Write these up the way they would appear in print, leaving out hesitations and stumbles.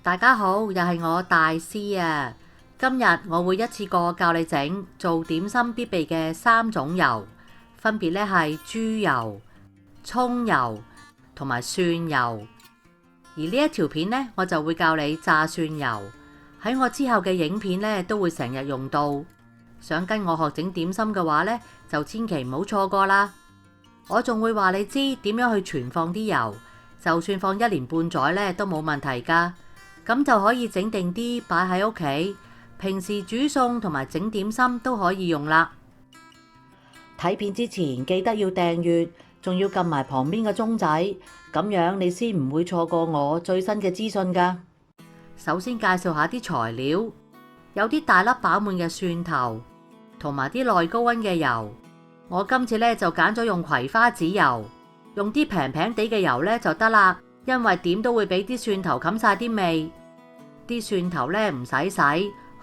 大家好，又係我大師啊！今日我會一次過教你整做點心必備嘅3種油，分別咧係豬油、蔥油同埋蒜油。而呢一條片呢，我就會教你炸蒜油。喺我之後嘅影片呢，都會成日用到。想跟我學整點心嘅話呢，就千祈唔好錯過啦。我仲會話你知點樣去存放啲油，就算放1年半載呢都冇問題㗎。咁就可以整定啲擺喺屋企，平時煮餸同埋整點心都可以用啦。睇片之前記得要訂閱，仲要撳埋旁邊嘅鐘仔，咁樣你先唔會錯過我最新嘅資訊㗎。首先介紹下啲材料，有啲大粒飽滿嘅蒜頭，同埋啲耐高溫嘅油。我今次咧就揀咗用葵花籽油，用啲平平地嘅油咧就得啦，因為點都會俾啲蒜頭冚晒啲味。啲蒜頭咧唔使洗，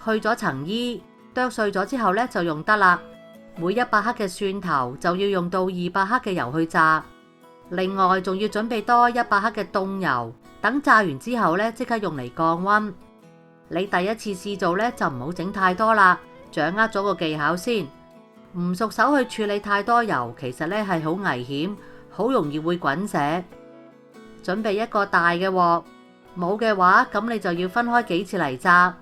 去咗層衣，剁碎咗之後咧就用得啦。每100克嘅蒜頭就要用到200克嘅油去炸。另外仲要準備多100克嘅凍油，等炸完之後咧即刻用嚟降溫。你第一次試做咧就唔好整太多啦，掌握咗個技巧先。唔熟手去處理太多油，其實咧係好危險，好容易會滾瀉。準備一個大嘅鑊，冇嘅話咁你就要分開幾次嚟炸。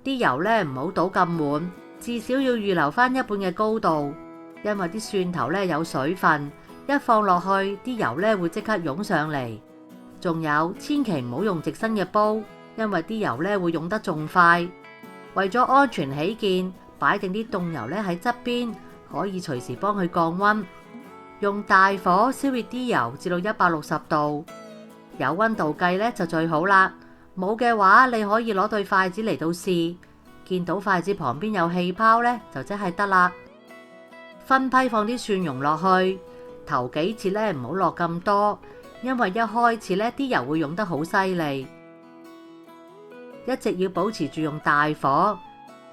啲油咧唔好倒咁滿，至少要預留翻1半嘅高度，因為啲蒜頭咧有水分，一放落去啲油咧會即刻湧上嚟。仲有千祈唔好用直身嘅煲，因為啲油咧會湧得仲快。為咗安全起見，擺定啲凍油咧喺側邊，可以隨時幫佢降溫。用大火燒熱啲油至到160度，有溫度計咧就最好啦。冇嘅話，你可以攞對筷子嚟到試，見到筷子旁邊有氣泡咧，就即係得啦。分批放啲蒜蓉落去，頭幾次咧唔好落咁多，因為一開始咧啲油會湧得好犀利。一直要保持住用大火，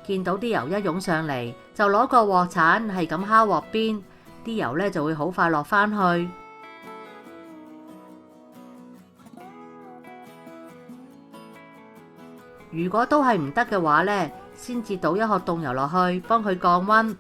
見到啲油一湧上嚟，就攞個鑊鏟係咁敲鑊邊，啲油咧就會好快落翻去。如果都係唔得嘅話咧，先至倒1殼凍油落去，幫佢降溫。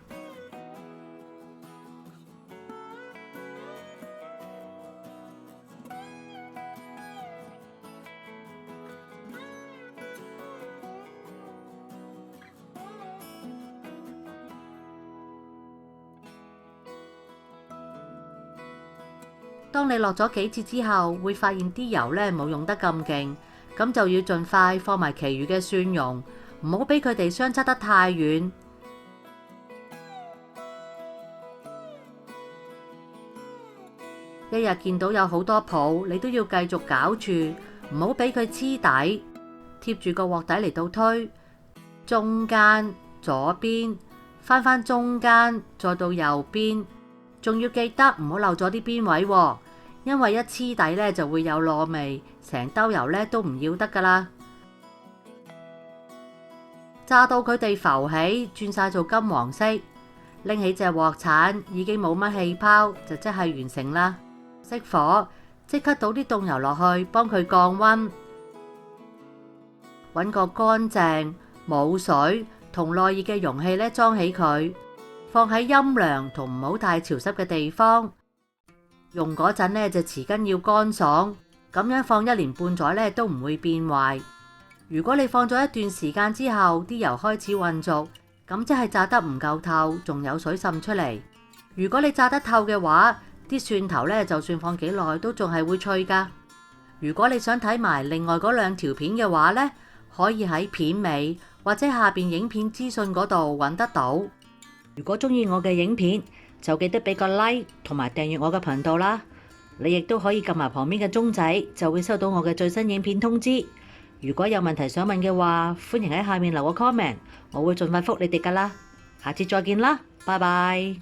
當你落咗幾次之後，會發現啲油咧冇用得咁勁，咁就要盡快放埋其餘嘅蒜蓉，唔好俾佢哋相差得太遠。一日見到有好多泡，你都要繼續攪住，唔好俾佢黐底，貼住個鑊底嚟到推，中間、左邊，翻中間，再到右邊，仲要記得唔好漏咗啲邊位喎。因為一黐底咧就會有燶味，成兜油咧都唔要得噶啦。炸到佢哋浮起，轉晒做金黃色，拎起隻鑊鏟，已經冇乜氣泡，就即係完成啦。熄火，即刻倒啲凍油落去，幫佢降溫。揾個乾淨、冇水同耐熱嘅容器咧裝起佢，放喺陰涼同唔好太潮濕嘅地方。用嗰陣呢，就匙羹要乾爽，咁樣放1年半載咧都唔會變壞。如果你放咗一段時間之後，啲油開始混濁，咁即係炸得唔夠透，仲有水滲出嚟。如果你炸得透嘅話，啲蒜頭咧就算放幾耐都仲係會脆噶。如果你想睇埋另外嗰2條片嘅話呢，可以喺片尾或者下邊影片資訊嗰度揾得到。如果中意我嘅影片，就記得俾個 like 同埋訂閱我嘅頻道啦。你亦都可以撳埋旁邊嘅鐘仔，就會收到我嘅最新影片通知。如果有問題想問嘅話，歡迎喺下面留個 comment，我會盡快覆你哋噶啦。下次再見啦，拜拜。